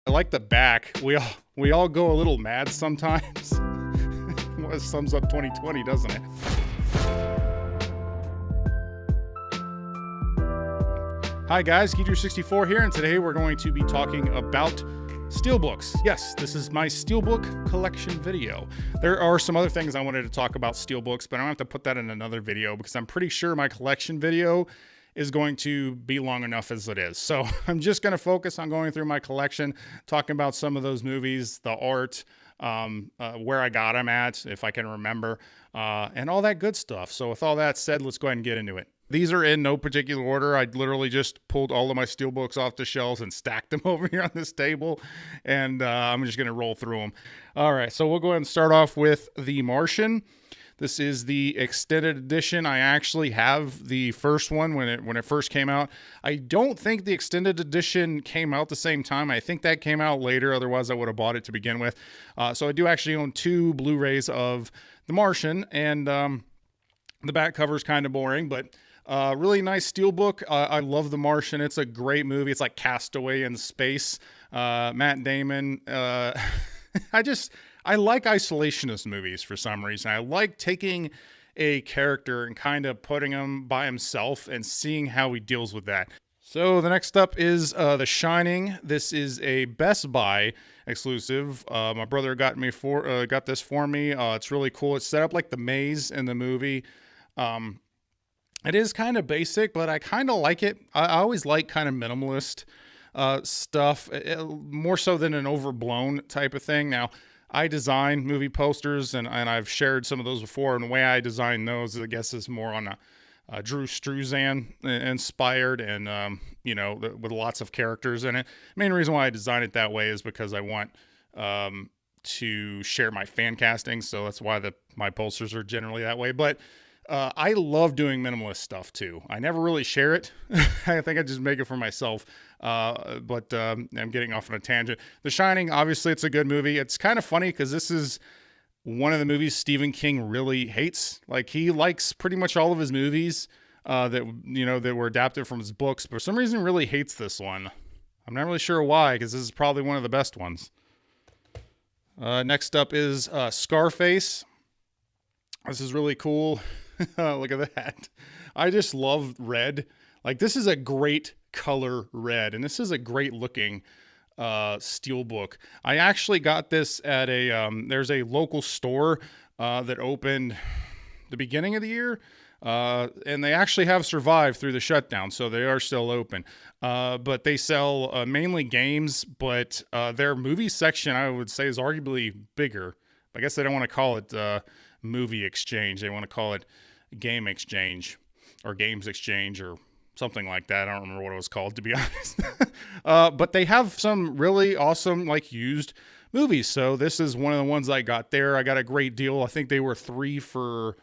I like the back. We all go a little mad sometimes. Well, it sums up 2020, doesn't it? Hi guys, Geeter64 here, and today we're going to be talking about Steelbooks. Yes, this is my Steelbook collection video. There are some other things I wanted to talk about Steelbooks, but I don't have to put that in another video because I'm pretty sure my collection video is going to be long enough as it is. So I'm just going to focus on going through my collection, talking about some of those movies, the art, where I got them at, if I can remember, and all that good stuff. So with all that said, let's go ahead and get into it. These are in no particular order. I literally just pulled all of my Steelbooks off the shelves and stacked them over here on this table, and I'm just going to roll through them. All right, so we'll go ahead and start off with The Martian. This is the extended edition. I actually have the first one when it first came out. I don't think the extended edition came out the same time. I think that came out later. Otherwise, I would have bought it to begin with. So I do actually own two Blu-rays of The Martian, and the back cover is kind of boring, but really nice Steelbook. I love The Martian. It's a great movie. It's like Castaway in space. Matt Damon. I like isolationist movies for some reason. I like taking a character and kind of putting him by himself and seeing how he deals with that. So the next up is The Shining. This is a Best Buy exclusive. My brother got this for me. It's really cool. It's set up like the maze in the movie. It is kind of basic, but I kind of like it. I always like kind of minimalist stuff, more so than an overblown type of thing. Now, I design movie posters, and I've shared some of those before, and the way I design those, I guess, is more on a Drew Struzan inspired, and with lots of characters in it. Main reason why I design it that way is because I want to share my fan casting, so that's why my posters are generally that way. But I love doing minimalist stuff too. I never really share it. I think I just make it for myself. But I'm getting off on a tangent. The Shining, obviously, it's a good movie. It's kind of funny because this is one of the movies Stephen King really hates. Like, he likes pretty much all of his movies that were adapted from his books, but for some reason really hates this one. I'm not really sure why, because this is probably one of the best ones. Next up is Scarface. This is really cool. Look at that. I just love red. Like, this is a great color red, and this is a great looking Steelbook. I actually got this at there's a local store that opened the beginning of the year, and they actually have survived through the shutdown, so they are still open. But they sell mainly games, but their movie section, I would say, is arguably bigger. I guess they don't want to call it movie exchange. They want to call it game exchange or games exchange or something like that. I don't remember what it was called, to be honest. But they have some really awesome, like, used movies. So this is one of the ones I got there. I got a great deal. I think they were 3 for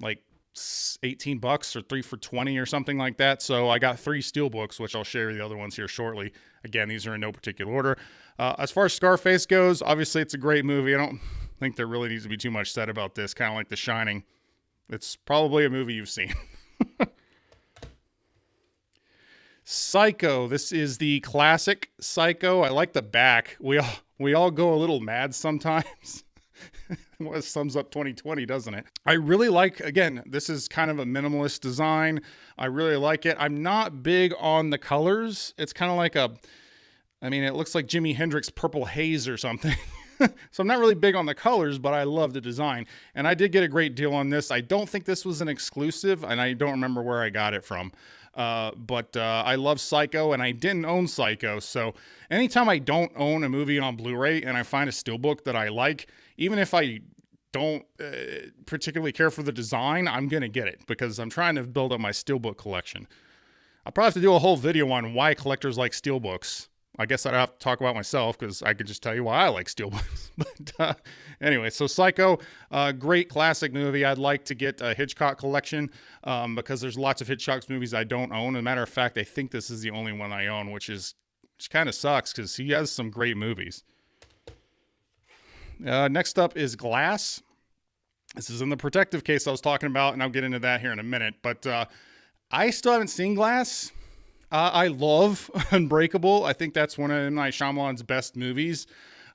like $18 or 3 for $20 or something like that. So I got 3 Steelbooks, which I'll share the other ones here shortly. Again, these are in no particular order. As far as Scarface goes, obviously it's a great movie. I don't think there really needs to be too much said about this. Kind of like The Shining. It's probably a movie you've seen. Psycho. This is the classic Psycho. I like the back. We all go a little mad sometimes. Well, it sums up 2020, doesn't it? I really like, again, this is kind of a minimalist design. I really like it. I'm not big on the colors. It's kind of like it looks like Jimi Hendrix Purple Haze or something. So I'm not really big on the colors, but I love the design. And I did get a great deal on this. I don't think this was an exclusive, and I don't remember where I got it from. But I love Psycho, and I didn't own Psycho. So anytime I don't own a movie on Blu-ray and I find a Steelbook that I like, even if I don't particularly care for the design, I'm going to get it because I'm trying to build up my Steelbook collection. I'll probably have to do a whole video on why collectors like Steelbooks. I guess I'd have to talk about myself because I could just tell you why I like Steelbooks. But anyway, so Psycho, great classic movie. I'd like to get a Hitchcock collection because there's lots of Hitchcock's movies I don't own. As a matter of fact, I think this is the only one I own, which kind of sucks because he has some great movies. Next up is Glass. This is in the protective case I was talking about, and I'll get into that here in a minute. But I still haven't seen Glass. I love Unbreakable. I think that's one of M. Night Shyamalan's best movies.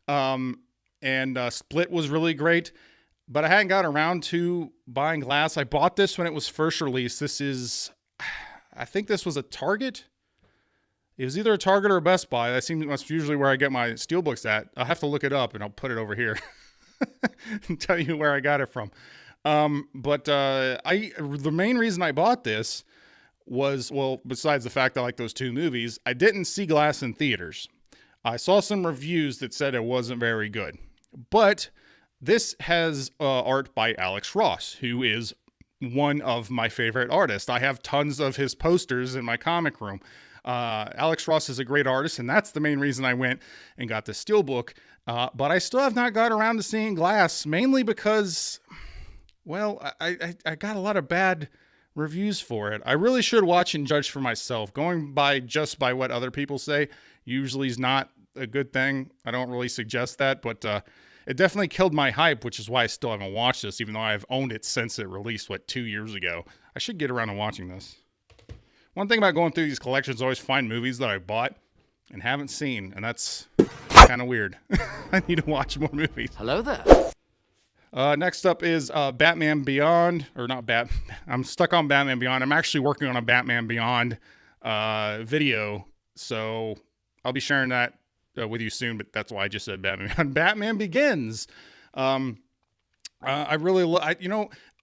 And Split was really great. But I hadn't got around to buying Glass. I bought this when it was first released. I think this was a Target. It was either a Target or a Best Buy. That's usually where I get my Steelbooks at. I'll have to look it up and I'll put it over here and tell you where I got it from. The main reason I bought this was, well, besides the fact I like those two movies, I didn't see Glass in theaters. I saw some reviews that said it wasn't very good. But this has art by Alex Ross, who is one of my favorite artists. I have tons of his posters in my comic room. Alex Ross is a great artist, and that's the main reason I went and got the Steelbook. But I still have not got around to seeing Glass, mainly because, well, I got a lot of bad reviews for it. I really should watch and judge for myself. Going by just by what other people say usually is not a good thing. I don't really suggest that, but it definitely killed my hype, which is why I still haven't watched this, even though I've owned it since it released, 2 years ago. I should get around to watching this. One thing about going through these collections, I always find movies that I bought and haven't seen, and that's kind of weird. I need to watch more movies. Hello there. Next up is Batman Beyond, or not Bat. I'm stuck on Batman Beyond. I'm actually working on a Batman Beyond video, so I'll be sharing that with you soon. But that's why I just said Batman Beyond. Batman Begins. I really,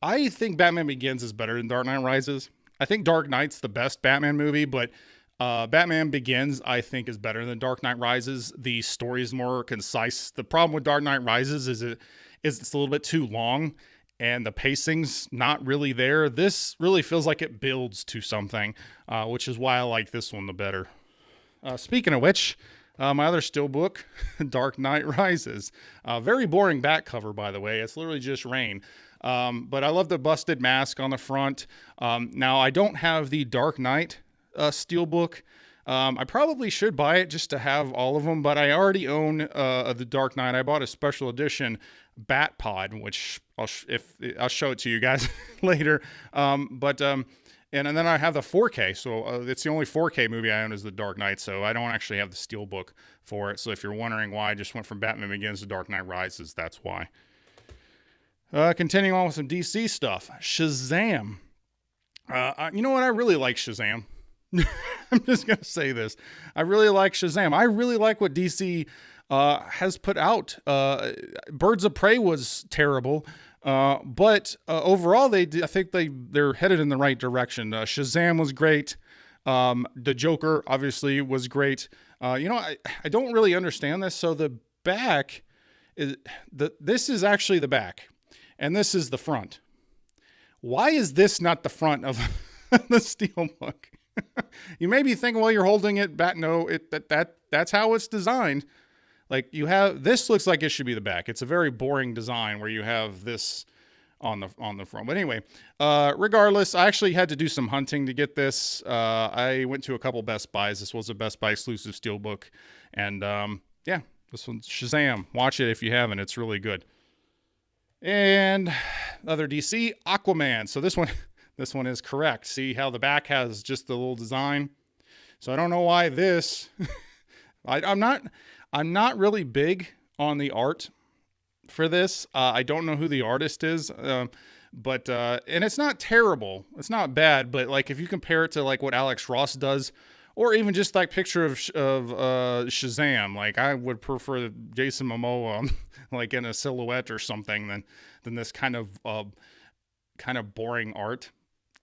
I think Batman Begins is better than Dark Knight Rises. I think Dark Knight's the best Batman movie, but Batman Begins, I think, is better than Dark Knight Rises. The story is more concise. The problem with Dark Knight Rises is it's a little bit too long, and the pacing's not really there. This really feels like it builds to something, which is why I like this one the better. Speaking of which, my other Steelbook, Dark Knight Rises. Very boring back cover, by the way. It's literally just rain. But I love the busted mask on the front. Now, I don't have the Dark Knight Steelbook. I probably should buy it just to have all of them, but I already own the Dark Knight. I bought a special edition Bat Pod, which I'll show it to you guys later. And then I have the 4K, so it's the only 4K movie I own is the Dark Knight, so I don't actually have the Steelbook for it. So if you're wondering why I just went from Batman Begins to Dark Knight Rises, that's why. Continuing on with some DC stuff. Shazam. You know what? I really like Shazam. I'm just going to say this. I really like Shazam. I really like what DC has put out. Birds of Prey was terrible. But overall, I think they're headed in the right direction. Shazam was great. The Joker, obviously, was great. I don't really understand this. So the back, this is actually the back. And this is the front. Why is this not the front of the Steelbook? You may be thinking, well, you're holding it back. No, that's how it's designed. Like this looks like it should be the back. It's a very boring design where you have this on the front. But anyway, regardless, I actually had to do some hunting to get this. I went to a couple Best Buys. This was a Best Buy exclusive Steelbook. And this one's Shazam. Watch it if you haven't. It's really good. And other DC, Aquaman. So this one is correct. See how the back has just the little design. So I don't know why this. I'm not really big on the art for this. I don't know who the artist is, but and it's not terrible. It's not bad, but like if you compare it to like what Alex Ross does, or even just like picture of Shazam, like I would prefer Jason Momoa like in a silhouette or something than this kind of boring art.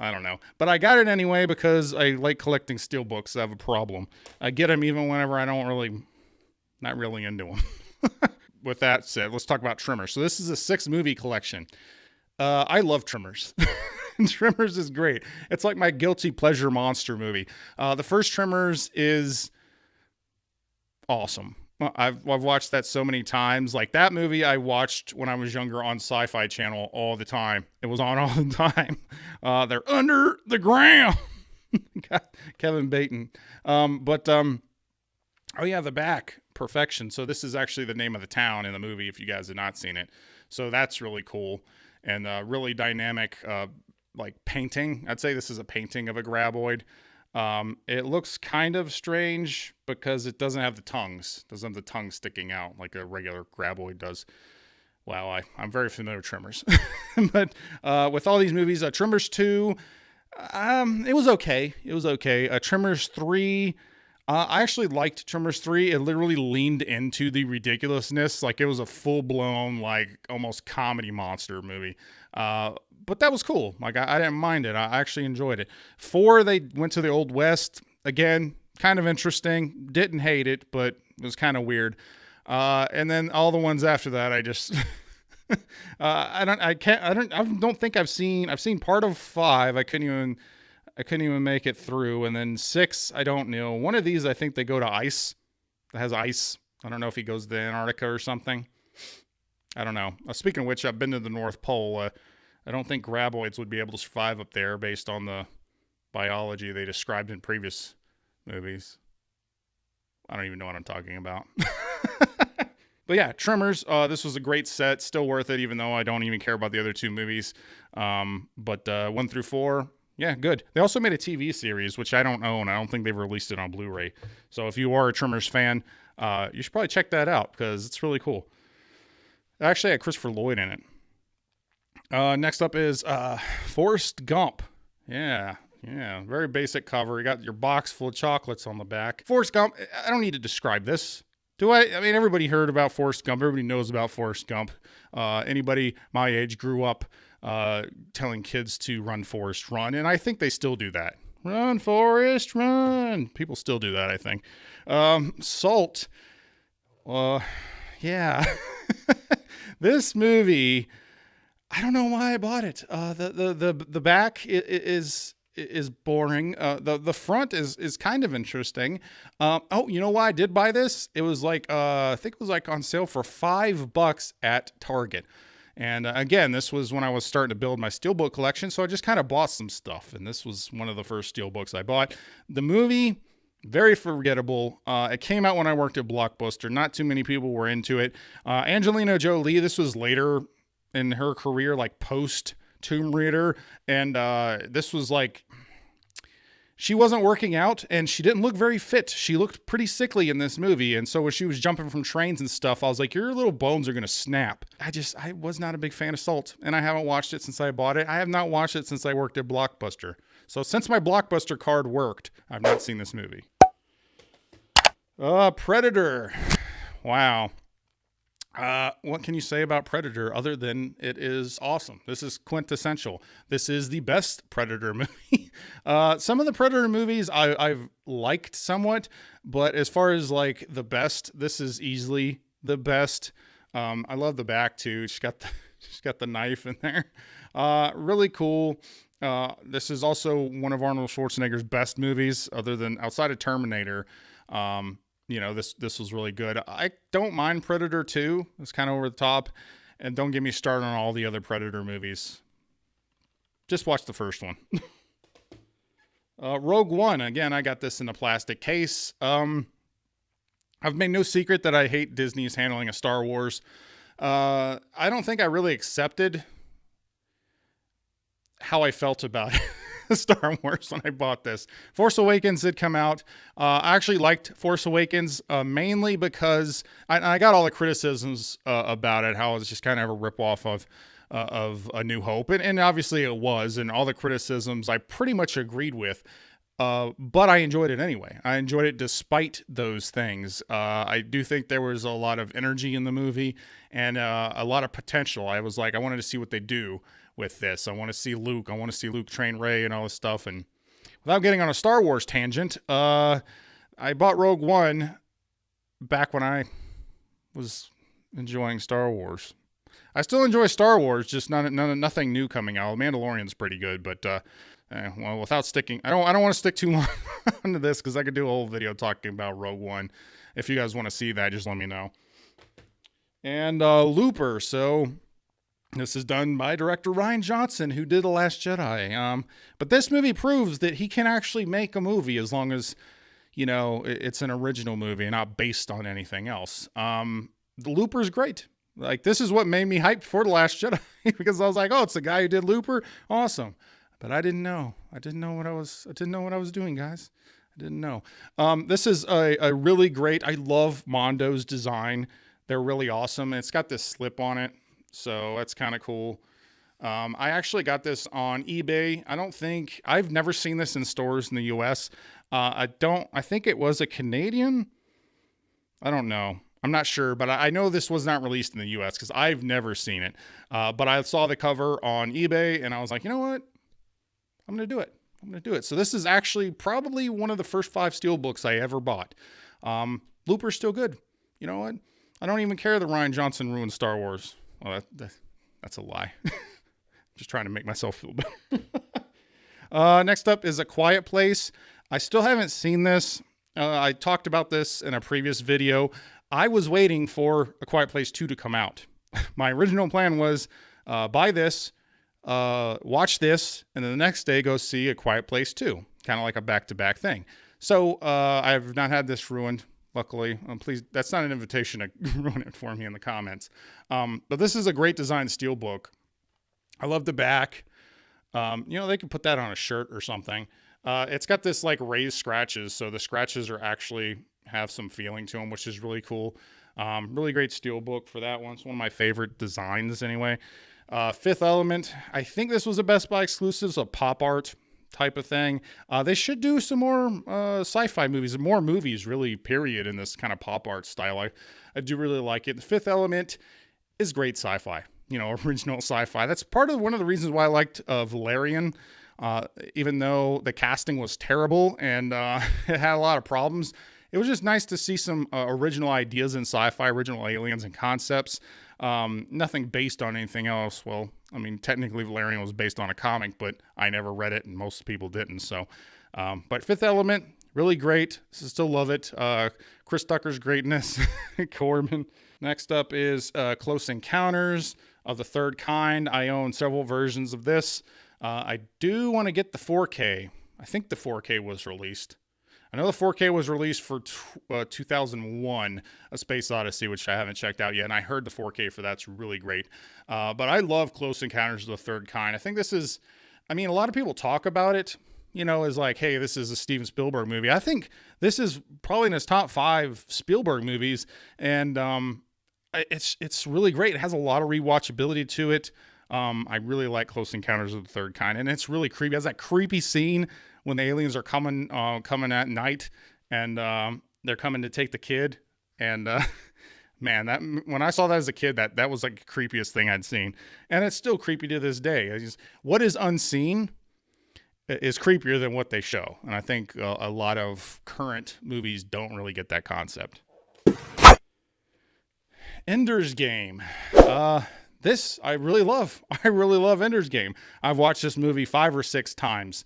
I don't know, but I got it anyway because I like collecting Steelbooks. I have a problem. I get them even whenever I don't not really into them. With that said, let's talk about Tremors. So this is a 6-movie collection. I love Tremors. Tremors is great. It's like my guilty pleasure monster movie. The first Tremors is awesome. I've watched that so many times. Like that movie I watched when I was younger on Sci-Fi Channel all the time. It was on all the time. They're under the ground. Kevin Bacon. Oh yeah, the back. Perfection. So this is actually the name of the town in the movie if you guys have not seen it. So that's really cool and really dynamic like painting. I'd say this is a painting of a graboid. It looks kind of strange because it doesn't have the tongues. It doesn't have the tongue sticking out like a regular graboid does. Wow, I'm very familiar with Tremors. But with all these movies, Tremors 2, it was okay. It was okay. Tremors 3, I actually liked Tremors 3. It literally leaned into the ridiculousness. Like, it was a full-blown, like, almost comedy monster movie. But that was cool. Like, I didn't mind it. I actually enjoyed it. 4, they went to the Old West. Again, kind of interesting. Didn't hate it, but it was kind of weird. And then all the ones after that, I just... I don't think I've seen part of 5. I couldn't even make it through. And then 6, I don't know. One of these, I think they go to ice. It has ice. I don't know if he goes to Antarctica or something. I don't know. Speaking of which, I've been to the North Pole. I don't think graboids would be able to survive up there based on the biology they described in previous movies. I don't even know what I'm talking about. But yeah, Tremors, this was a great set. Still worth it, even though I don't even care about the other 2 movies. But 1 through 4, yeah, good. They also made a TV series, which I don't own. I don't think they've released it on Blu-ray. So if you are a Tremors fan, you should probably check that out because it's really cool. It actually had Christopher Lloyd in it. Next up is Forrest Gump. Yeah, very basic cover. You got your box full of chocolates on the back. Forrest Gump, I don't need to describe this. Do I? I mean, everybody heard about Forrest Gump. Everybody knows about Forrest Gump. Anybody my age grew up telling kids to run, Forrest, run. And I think they still do that. Run, Forrest, run. People still do that, I think. Salt. Yeah. This movie, I don't know why I bought it. The back is boring. The front is kind of interesting. You know why I did buy this? It was like I think it was like on sale for $5 at Target. And again, this was when I was starting to build my Steelbook collection, so I just kind of bought some stuff. And this was one of the first Steelbooks I bought. The movie, very forgettable. It came out when I worked at Blockbuster. Not too many people were into it. Angelina Jolie, this was later in her career, like post Tomb Raider, and this was like, she wasn't working out and she didn't look very fit. She looked pretty sickly in this movie, and so when she was jumping from trains and stuff, I was like, your little bones are gonna snap. I was not a big fan of Salt, and I haven't watched it since I bought it. I have not watched it since I worked at Blockbuster. So since my Blockbuster card worked, I've not seen this movie. Predator. Wow. What can you say about Predator other than it is awesome? This is quintessential. This is the best Predator movie. Some of the Predator movies I've liked somewhat, but as far as like the best, this is easily the best. I love the back too. She's got the knife in there. Really cool. This is also one of Arnold Schwarzenegger's best movies, other than outside of Terminator. This was really good. I don't mind Predator 2. It's kind of over the top. And don't get me started on all the other Predator movies. Just watch the first one. Rogue One. Again, I got this in a plastic case. I've made no secret that I hate Disney's handling of Star Wars. I don't think I really accepted how I felt about it. Star Wars when I bought this. Force Awakens did come out. I actually liked Force Awakens mainly because I got all the criticisms about it, how it's just kind of a ripoff of A New Hope, and obviously it was, and all the criticisms I pretty much agreed with. But I enjoyed it anyway. I enjoyed it despite those things. I do think there was a lot of energy in the movie and a lot of potential. I was like, I wanted to see what they do with this. I want to see Luke. I want to see Luke train Rey and all this stuff. And without getting on a Star Wars tangent, I bought Rogue One back when I was enjoying Star Wars. I still enjoy Star Wars, just nothing new coming out. Mandalorian's pretty good, but without sticking, I don't want to stick too long into this because I could do a whole video talking about Rogue One. If you guys want to see that, just let me know. And Looper. So this is done by director Rian Johnson, who did The Last Jedi. But this movie proves that he can actually make a movie as long as, it's an original movie and not based on anything else. The Looper's great. Like, this is what made me hyped for The Last Jedi because I was like, oh, it's the guy who did Looper. Awesome. But I didn't know. I didn't know what I was doing, guys. I didn't know. This is a really great. I love Mondo's design. They're really awesome. It's got this slip on it, so that's kind of cool. I actually got this on eBay. I've never seen this in stores in the US. I think it was a Canadian. I don't know. I'm not sure, but I know this was not released in the US because I've never seen it. But I saw the cover on eBay and I was like, you know what? I'm going to do it. So this is actually probably one of the first 5 Steelbooks I ever bought. Looper's still good. You know what? I don't even care that Rian Johnson ruined Star Wars. Well, that's a lie. Just trying to make myself feel better. Next up is A Quiet Place. I still haven't seen this. I talked about this in a previous video. I was waiting for A Quiet Place 2 to come out. My original plan was buy this, watch this, and then the next day go see A Quiet Place 2. Kind of like a back-to-back thing. So I've not had this ruined, luckily. Please, that's not an invitation to ruin it for me in the comments. But this is a great design steelbook. I love the back. They could put that on a shirt or something. It's got this like raised scratches, so the scratches are actually have some feeling to them, which is really cool. Really great steelbook for that one. It's one of my favorite designs anyway. Fifth Element. I think this was a Best Buy exclusive, so pop art type of thing. They should do some more sci-fi movies, more movies really, period, in this kind of pop art style. I do really like it. The Fifth Element is great sci-fi. Original sci-fi. That's one of the reasons why I liked Valerian, even though the casting was terrible and it had a lot of problems. It was just nice to see some original ideas in sci-fi, original aliens and concepts. Nothing based on anything else. Well, I mean, technically Valerian was based on a comic, but I never read it and most people didn't. So, but Fifth Element, really great. Still love it. Chris Tucker's greatness. Corbin. Next up is Close Encounters of the Third Kind. I own several versions of this. I do want to get the 4K. I think the 4K was released. I know the 4K was released for 2001, A Space Odyssey, which I haven't checked out yet. And I heard the 4K for that's really great. But I love Close Encounters of the Third Kind. I think this is, a lot of people talk about it, as like, hey, this is a Steven Spielberg movie. I think this is probably in his top 5 Spielberg movies. And it's really great. It has a lot of rewatchability to it. I really like Close Encounters of the Third Kind, and it's really creepy. It has that creepy scene when the aliens are coming at night, and they're coming to take the kid. And man, when I saw that as a kid, that was like the creepiest thing I'd seen, and it's still creepy to this day. What is unseen is creepier than what they show, and I think a lot of current movies don't really get that concept. Ender's Game. This I really love. I really love Ender's Game. I've watched this movie 5 or 6 times.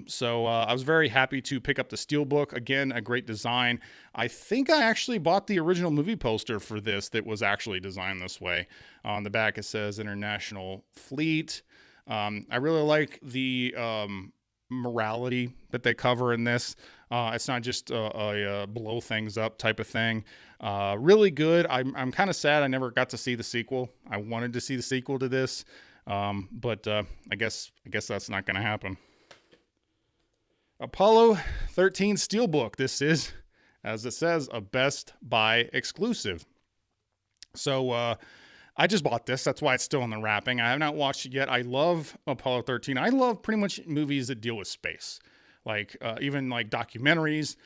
So I was very happy to pick up the Steelbook. Again, a great design. I think I actually bought the original movie poster for this that was actually designed this way. On the back it says International Fleet. I really like the morality that they cover in this. It's not just a blow things up type of thing. Really good. I'm kind of sad I never got to see the sequel. I wanted to see the sequel to this, but I guess that's not going to happen. Apollo 13 Steelbook. This is, as it says, a Best Buy exclusive. So I just bought this. That's why it's still in the wrapping. I have not watched it yet. I love Apollo 13. I love pretty much movies that deal with space, like even like documentaries.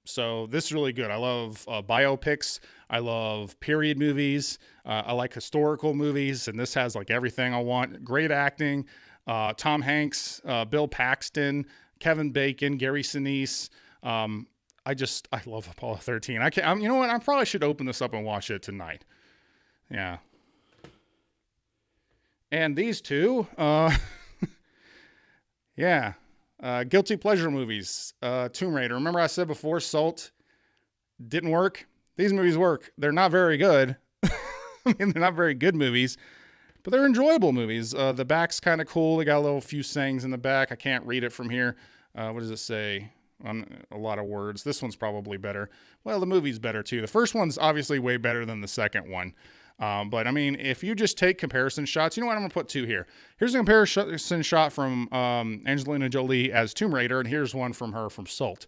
So this is really good. I love biopics. I love period movies. I like historical movies, and this has like everything I want. Great acting. Tom Hanks, Bill Paxton, Kevin Bacon, Gary Sinise. I love Apollo 13. You know what? I probably should open this up and watch it tonight. Yeah. And these two, yeah. Guilty pleasure movies. Tomb Raider. Remember I said before, Salt didn't work? These movies work. They're not very good. They're not very good movies, but they're enjoyable movies. The back's kind of cool. They got a few sayings in the back. I can't read it from here. What does it say? A lot of words. This one's probably better. Well, the movie's better too. The first one's obviously way better than the second one. But I mean, if you just take comparison shots, you know what? I'm going to put two here. Here's a comparison shot from Angelina Jolie as Tomb Raider, and here's one from her from Salt.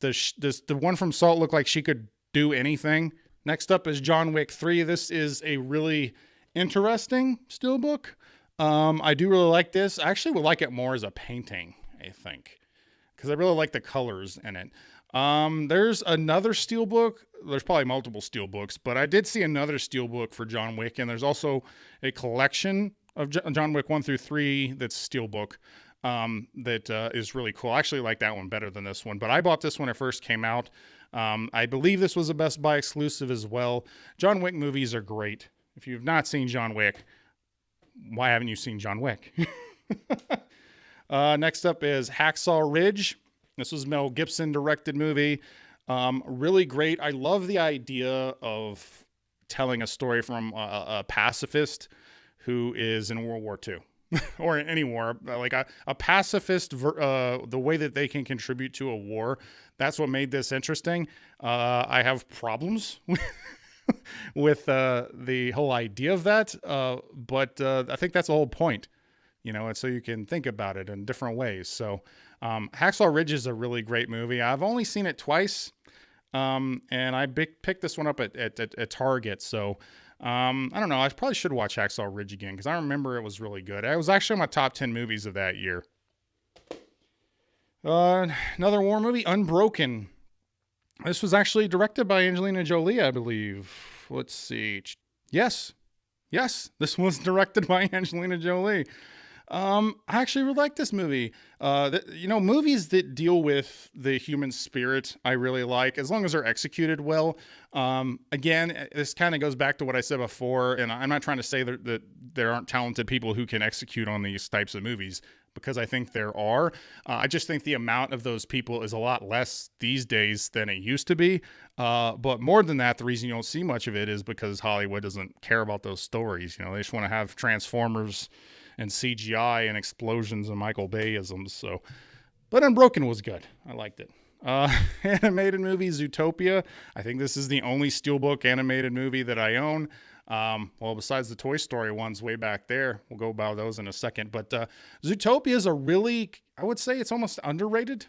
Does the one from Salt look like she could do anything? Next up is John Wick 3. This is a really interesting steelbook. I do really like this. I actually would like it more as a painting, I think, because I really like the colors in it. There's another steelbook. There's probably multiple steelbooks, but I did see another steelbook for John Wick, and there's also a collection of John Wick 1 through 3 that's steelbook that is really cool. I actually like that one better than this one, but I bought this when it first came out. I believe this was a Best Buy exclusive as well. John Wick movies are great. If you've not seen John Wick, why haven't you seen John Wick? Next up is Hacksaw Ridge. This was Mel Gibson directed movie. Really great. I love the idea of telling a story from a pacifist who is in World War II or any war, like a pacifist, the way that they can contribute to a war. That's what made this interesting. I have problems with the whole idea of that. But I think that's the whole point, and so you can think about it in different ways. So Hacksaw Ridge is a really great movie. I've only seen it twice. And I picked this one up at Target. So I don't know. I probably should watch Hacksaw Ridge again because I remember it was really good. It was actually my top 10 movies of that year. Another war movie, Unbroken. This was actually directed by Angelina Jolie, I believe. Let's see. Yes, this was directed by Angelina Jolie. I actually really like this movie. Movies that deal with the human spirit, I really like, as long as they're executed well. Again, this kind of goes back to what I said before, and I'm not trying to say that there aren't talented people who can execute on these types of movies, because I think there are. I just think the amount of those people is a lot less these days than it used to be. But more than that, the reason you don't see much of it is because Hollywood doesn't care about those stories. They just want to have Transformers and CGI and explosions and Michael Bay-isms. So, but Unbroken was good. I liked it. Animated movie, Zootopia. I think this is the only steelbook animated movie that I own. Well, besides the Toy Story ones way back there, we'll go about those in a second. But Zootopia is I would say it's almost underrated.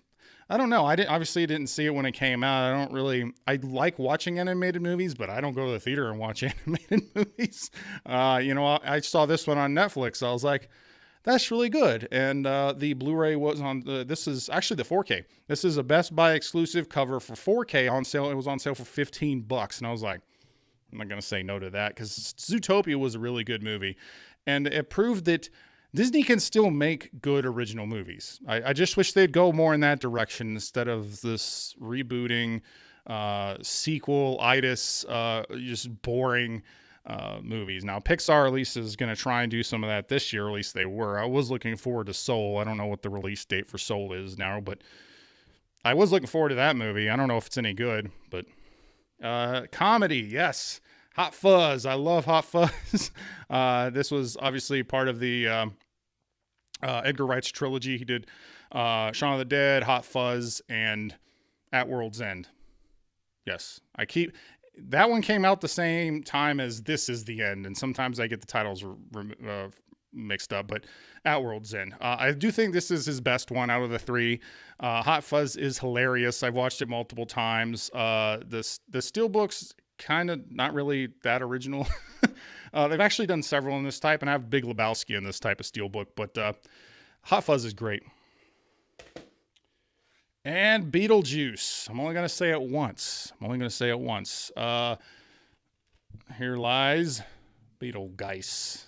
I don't know. I didn't see it when it came out. I like watching animated movies, but I don't go to the theater and watch animated movies. I saw this one on Netflix. I was like, that's really good. And the Blu-ray was this is actually the 4K. This is a Best Buy exclusive cover for 4K on sale. It was on sale for $15. And I was like, I'm not going to say no to that, because Zootopia was a really good movie. And it proved that Disney can still make good original movies. I just wish they'd go more in that direction instead of this rebooting, sequel-itis, just boring movies. Now, Pixar at least is going to try and do some of that this year. At least they were. I was looking forward to Soul. I don't know what the release date for Soul is now, but I was looking forward to that movie. I don't know if it's any good, but comedy, yes. Hot Fuzz. I love Hot Fuzz. This was obviously part of the Edgar Wright's trilogy. He did Shaun of the Dead, Hot Fuzz, and At World's End. Yes. That one came out the same time as This Is the End, and sometimes I get the titles mixed up, but At World's End. I do think this is his best one out of the three. Hot Fuzz is hilarious. I've watched it multiple times. The Steelbook's kind of not really that original. They've actually done several in this type, and I have Big Lebowski in this type of Steelbook, but Hot Fuzz is great. And Beetlejuice. I'm only going to say it once. Here lies Beetlejuice.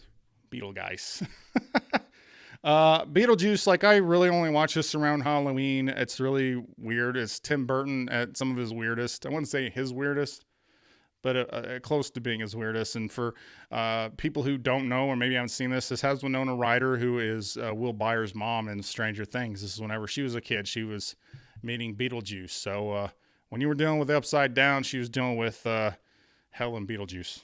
Beetlejuice, I really only watch this around Halloween. It's really weird. It's Tim Burton at some of his weirdest. I wouldn't say his weirdest, but close to being his weirdest. And for people who don't know, or maybe haven't seen this has Winona Ryder, who is Will Byers' mom in Stranger Things. This is whenever she was a kid. She was meeting Beetlejuice. So when you were dealing with the Upside Down, she was dealing with hell and Beetlejuice.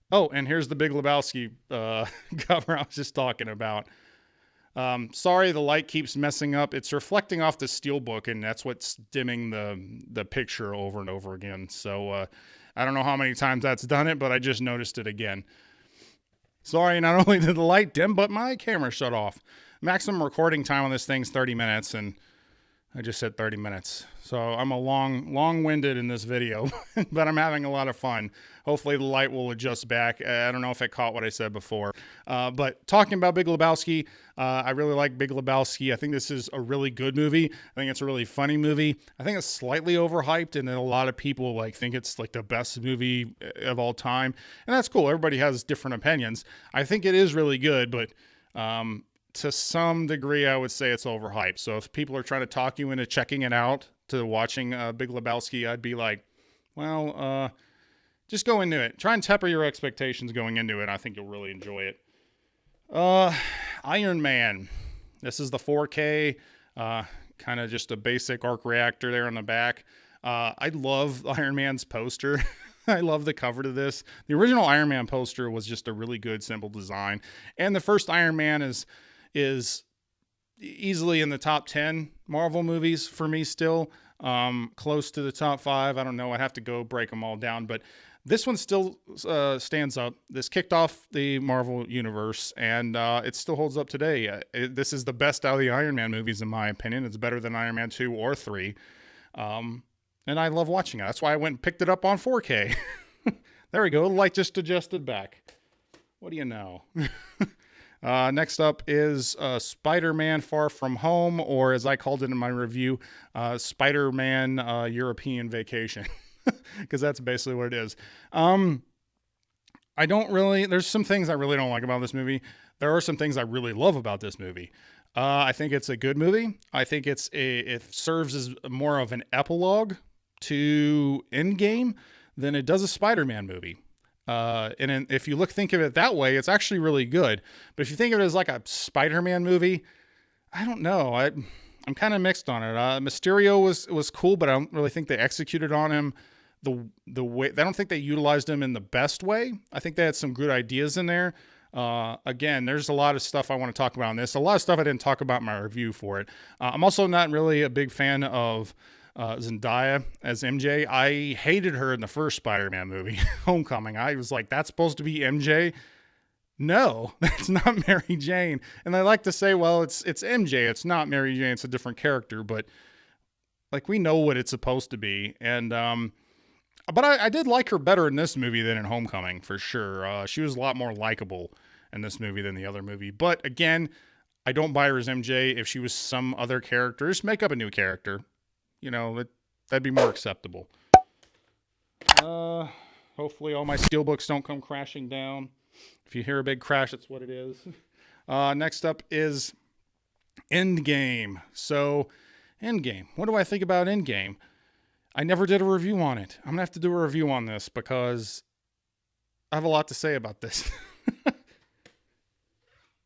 Oh, and here's the Big Lebowski cover I was just talking about. Sorry, the light keeps messing up. It's reflecting off the Steelbook, and that's what's dimming the picture over and over again. So I don't know how many times that's done it, but I just noticed it again. Sorry, not only did the light dim, but my camera shut off. Maximum recording time on this thing's 30 minutes, and I just said 30 minutes. So I'm a long-winded in this video, but I'm having a lot of fun. Hopefully the light will adjust back. I don't know if it caught what I said before. But talking about Big Lebowski, I really like Big Lebowski. I think this is a really good movie. I think it's a really funny movie. I think it's slightly overhyped, and then a lot of people think it's like the best movie of all time. And that's cool. Everybody has different opinions. I think it is really good, but to some degree, I would say it's overhyped. So if people are trying to talk you into checking it out, to watching Big Lebowski, I'd be like, well, just go into it. Try and temper your expectations going into it. I think you'll really enjoy it. Iron Man. This is the 4K, kind of just a basic arc reactor there on the back. I love Iron Man's poster. I love the cover to this. The original Iron Man poster was just a really good, simple design. And the first Iron Man is easily in the top 10 Marvel movies for me still. Close to the top 5. I don't know. I'd have to go break them all down. But this one still stands up. This kicked off the Marvel universe, and it still holds up today. This is the best out of the Iron Man movies, in my opinion. It's better than Iron Man 2 or 3. And I love watching it. That's why I went and picked it up on 4K. There we go. The light just adjusted back. What do you know? Next up is Spider-Man Far From Home, or as I called it in my review, Spider-Man European Vacation, because that's basically what it is. There's some things I really don't like about this movie. There are some things I really love about this movie. I think it's a good movie. I think it serves as more of an epilogue to Endgame than it does a Spider-Man movie. And if you think of it that way, it's actually really good. But if you think of it as like a Spider-Man movie, I don't know. I'm kind of mixed on it. Mysterio was cool, but I don't really think they executed on him the way. I don't think they utilized him in the best way. I think they had some good ideas in there. Again, there's a lot of stuff I want to talk about in this. A lot of stuff I didn't talk about in my review for it. I'm also not really a big fan of Zendaya as MJ. I hated her in the first Spider-Man movie, Homecoming. I was like, that's supposed to be MJ? No, that's not Mary Jane. And I like to say, well, it's MJ. It's not Mary Jane. It's a different character, but we know what it's supposed to be. And but I did like her better in this movie than in Homecoming, for sure. She was a lot more likable in this movie than the other movie. But again, I don't buy her as MJ. If she was some other character, just make up a new character. That'd be more acceptable. Hopefully all my Steelbooks don't come crashing down. If you hear a big crash, that's what it is. Next up is Endgame. So, Endgame. What do I think about Endgame? I never did a review on it. I'm going to have to do a review on this because I have a lot to say about this.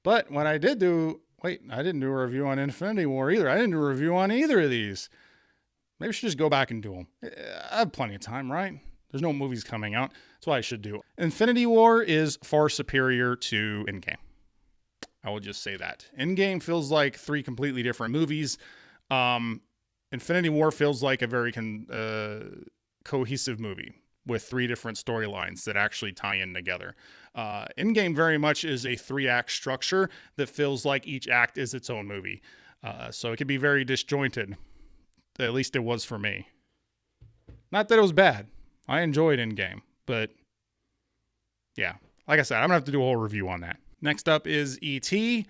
But what I did do... Wait, I didn't do a review on Infinity War either. I didn't do a review on either of these. Maybe I should just go back and do them. I have plenty of time, right? There's no movies coming out. That's what I should do. Infinity War is far superior to Endgame. I will just say that. Endgame feels like 3 completely different movies. Infinity War feels like a very cohesive movie with 3 different storylines that actually tie in together. Endgame very much is a 3-act structure that feels like each act is its own movie. So it can be very disjointed. At least it was for me. Not that it was bad. I enjoyed Endgame, but yeah, like I said, I'm gonna have to do a whole review on that. Next up is E.T.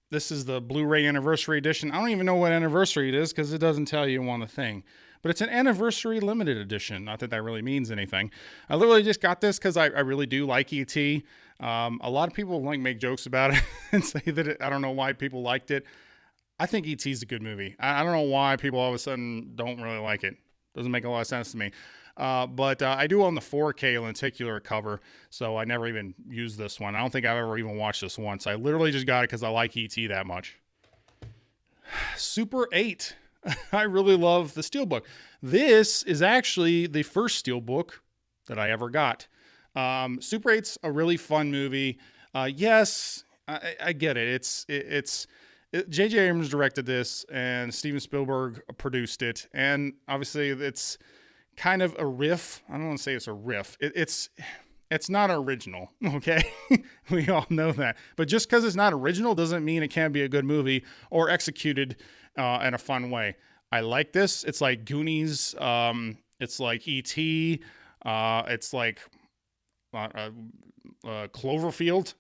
This is the Blu-ray anniversary edition. I don't even know what anniversary it is because it doesn't tell you on the thing, but it's an anniversary limited edition. Not that that really means anything. I literally just got this because I really do like E.T. A lot of people make jokes about it and say that I don't know why people liked it. I think E.T. is a good movie. I don't know why people all of a sudden don't really like it. Doesn't make a lot of sense to me. But I do own the 4K lenticular cover, so I never even used this one. I don't think I've ever even watched this once. I literally just got it because I like E.T. that much. Super 8. I really love the Steelbook. This is actually the first Steelbook that I ever got. Super 8's a really fun movie. Yes, I get it. J.J. Abrams directed this, and Steven Spielberg produced it, and obviously it's kind of a riff. I don't want to say it's a riff. It's not original, okay? We all know that. But just because it's not original doesn't mean it can't be a good movie or executed in a fun way. I like this. It's like Goonies. It's like E.T. It's like Cloverfield,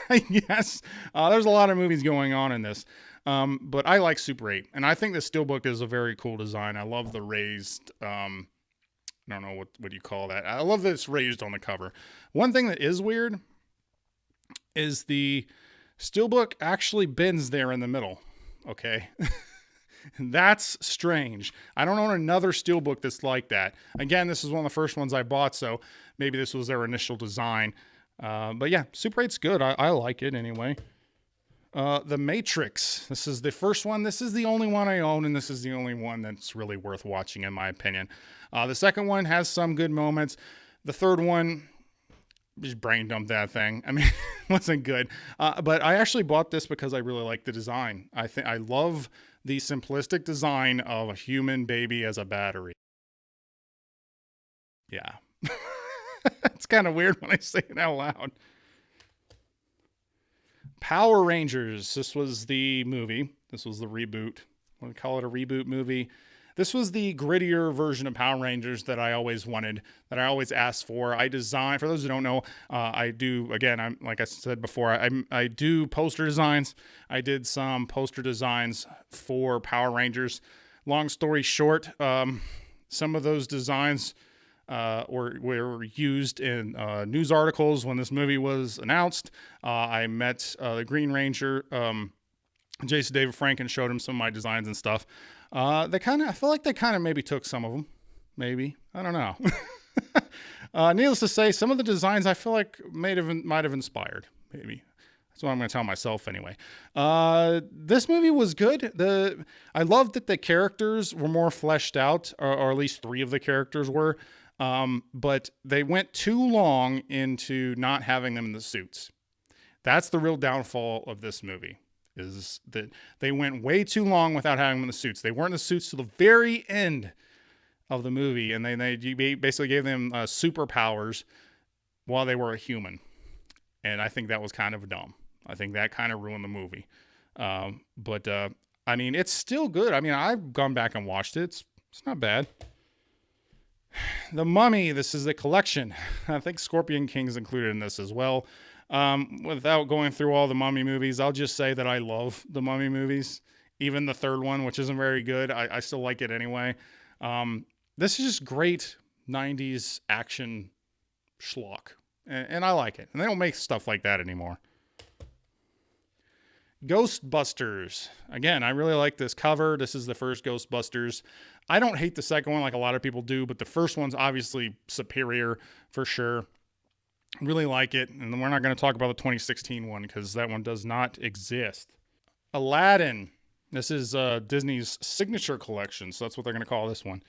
I guess. There's a lot of movies going on in this. But I like Super 8. And I think the Steelbook is a very cool design. I love the raised... I don't know what you call that. I love that it's raised on the cover. One thing that is weird is the Steelbook actually bends there in the middle. Okay. That's strange. I don't own another Steelbook that's like that. Again, this is one of the first ones I bought, so maybe this was their initial design. But yeah, Super 8's good. I like it anyway. The Matrix. This is the first one. This is the only one I own, and this is the only one that's really worth watching, in my opinion. The second one has some good moments. The third one, just brain dumped that thing. I mean, it wasn't good. But I actually bought this because I really like the design. I love the simplistic design of a human baby as a battery. Yeah. It's kind of weird when I say it out loud. Power Rangers. This was the movie. This was the reboot. I want to call it a reboot movie. This was the grittier version of Power Rangers that I always wanted, that I always asked for. I designed, for those who don't know, I do, again, I'm like I said before, I do poster designs. I did some poster designs for Power Rangers. Long story short, some of those designs were used in news articles when this movie was announced. I met the Green Ranger, Jason David Frank, and showed him some of my designs and stuff. I feel like they kind of maybe took some of them. Maybe. I don't know. Needless to say, some of the designs I feel like might have inspired. Maybe. That's what I'm going to tell myself anyway. This movie was good. I loved that the characters were more fleshed out, or at least 3 of the characters were. But they went too long into not having them in the suits. That's the real downfall of this movie, is that they went way too long without having them in the suits. They weren't in the suits till the very end of the movie, and they basically gave them superpowers while they were a human. And I think that was kind of dumb. I think that kind of ruined the movie. But I mean, it's still good. I mean, I've gone back and watched it. It's not bad. The Mummy, this is the collection. I think Scorpion King's included in this as well. Without going through all the Mummy movies, I'll just say that I love the Mummy movies. Even the third one, which isn't very good, I still like it anyway. This is just great 90s action schlock. And I like it. And they don't make stuff like that anymore. Ghostbusters. Again, I really like this cover. This is the first Ghostbusters. I don't hate the second one like a lot of people do, but the first one's obviously superior for sure. Really like it. And we're not going to talk about the 2016 one because that one does not exist. Aladdin. This is Disney's signature collection, so that's what they're going to call this one.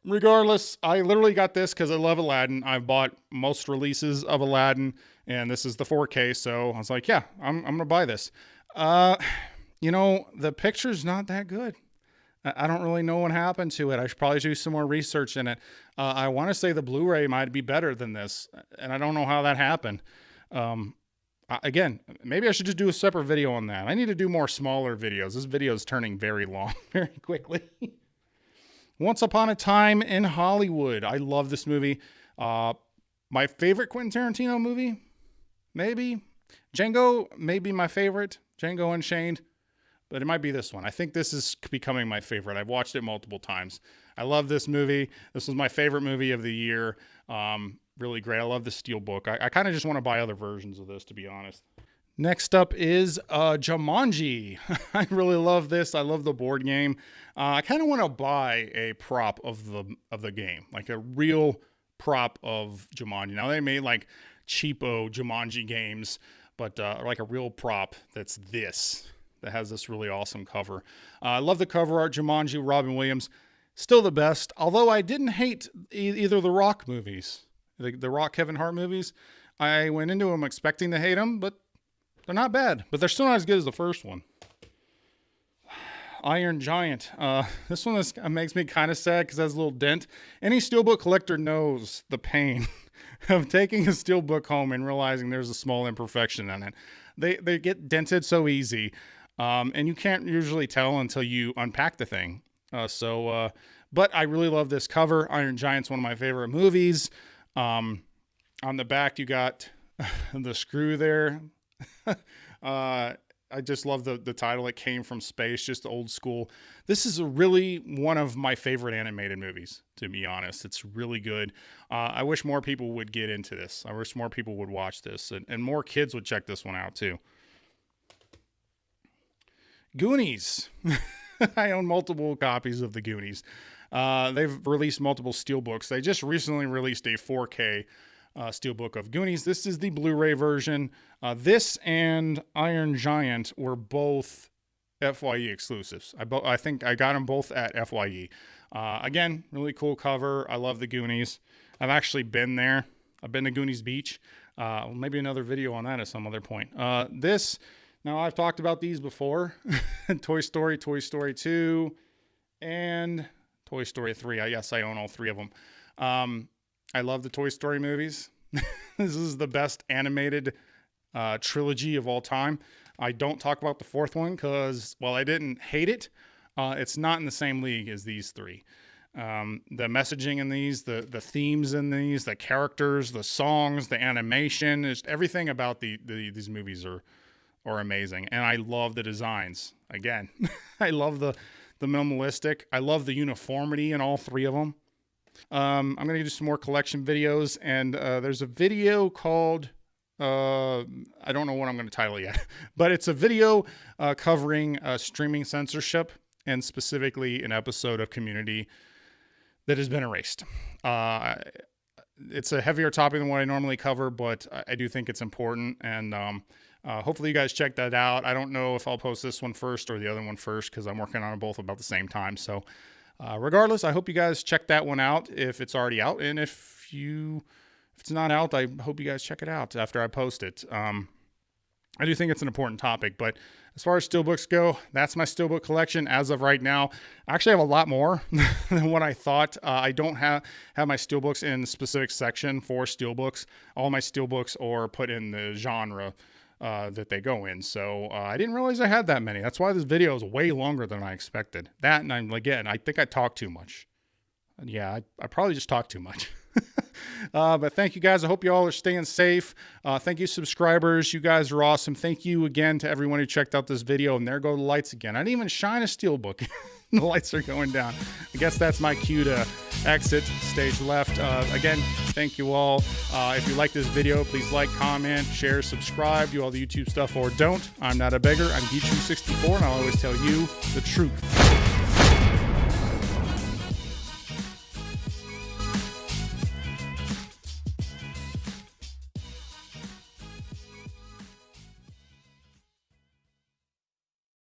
Regardless, I literally got this because I love Aladdin. I've bought most releases of Aladdin, and this is the 4K, so I was like, yeah, I'm going to buy this. The picture's not that good. I don't really know what happened to it. I should probably do some more research in it. I want to say the Blu-ray might be better than this, and I don't know how that happened. Again, maybe I should just do a separate video on that. I need to do more smaller videos. This video is turning very long very quickly. Once Upon a Time in Hollywood. I love this movie. My favorite Quentin Tarantino movie? Maybe. Django may be my favorite. Django Unchained. But it might be this one. I think this is becoming my favorite. I've watched it multiple times. I love this movie. This was my favorite movie of the year. Really great. I love the Steelbook. I kind of just want to buy other versions of this, to be honest. Next up is Jumanji. I really love this. I love the board game. I kind of want to buy a prop of the game, like a real prop of Jumanji. Now they made like cheapo Jumanji games, but like a real prop that has this really awesome cover. I love the cover art. Jumanji, Robin Williams, still the best. Although I didn't hate either of the Rock movies, the Rock Kevin Hart movies. I went into them expecting to hate them, but They're not bad, but they're still not as good as the first one. Iron Giant. This one makes me kind of sad because it has a little dent. Any Steelbook collector knows the pain of taking a Steelbook home and realizing there's a small imperfection in it. They get dented so easy, and you can't usually tell until you unpack the thing. But I really love this cover. Iron Giant's one of my favorite movies. On the back, you got the screw there. I just love the title. It came from space, just old school. This is really one of my favorite animated movies, to be honest. It's really good. I wish more people would get into this. I wish more people would watch this, and more kids would check this one out too. Goonies. I own multiple copies of the Goonies. They've released multiple Steelbooks. They just recently released a 4K Steelbook of Goonies. This is the Blu-ray version. This and Iron Giant were both FYE exclusives. I think I got them both at FYE. Again, really cool cover. I love the Goonies. I've actually been there. I've been to Goonies Beach. Maybe another video on that at some other point. Now I've talked about these before. Toy Story, Toy Story 2, and Toy Story 3. Yes, I own all three of them. I love the Toy Story movies. This is the best animated trilogy of all time. I don't talk about the fourth one because, while I didn't hate it, it's not in the same league as these three. The messaging in these, the themes in these, the characters, the songs, the animation, just everything about these movies are amazing. And I love the designs. Again, I love the minimalistic. I love the uniformity in all three of them. I'm going to do some more collection videos, and there's a video called, I don't know what I'm going to title yet, but it's a video covering streaming censorship, and specifically an episode of Community that has been erased. It's a heavier topic than what I normally cover, but I do think it's important, and hopefully you guys check that out. I don't know if I'll post this one first or the other one first because I'm working on them both about the same time, so regardless, I hope you guys check that one out if it's already out. And if it's not out, I hope you guys check it out after I post it. I do think it's an important topic, but as far as Steelbooks go, that's my Steelbook collection as of right now. I actually have a lot more than what I thought. I don't have my Steelbooks in a specific section for Steelbooks. All my Steelbooks are put in the genre that they go in. So I didn't realize I had that many. That's why this video is way longer than I expected. That, and I think I talk too much. Yeah, I probably just talk too much. But thank you guys. I hope you all are staying safe. Thank you, subscribers. You guys are awesome. Thank you again to everyone who checked out this video. And there go the lights again. I didn't even shine a Steelbook. The lights are going down. I guess that's my cue to exit stage left. Again, thank you all. If you like this video, please like, comment, share, subscribe, do all the YouTube stuff, or don't. I'm not a beggar. I'm Geechu64, and I'll always tell you the truth.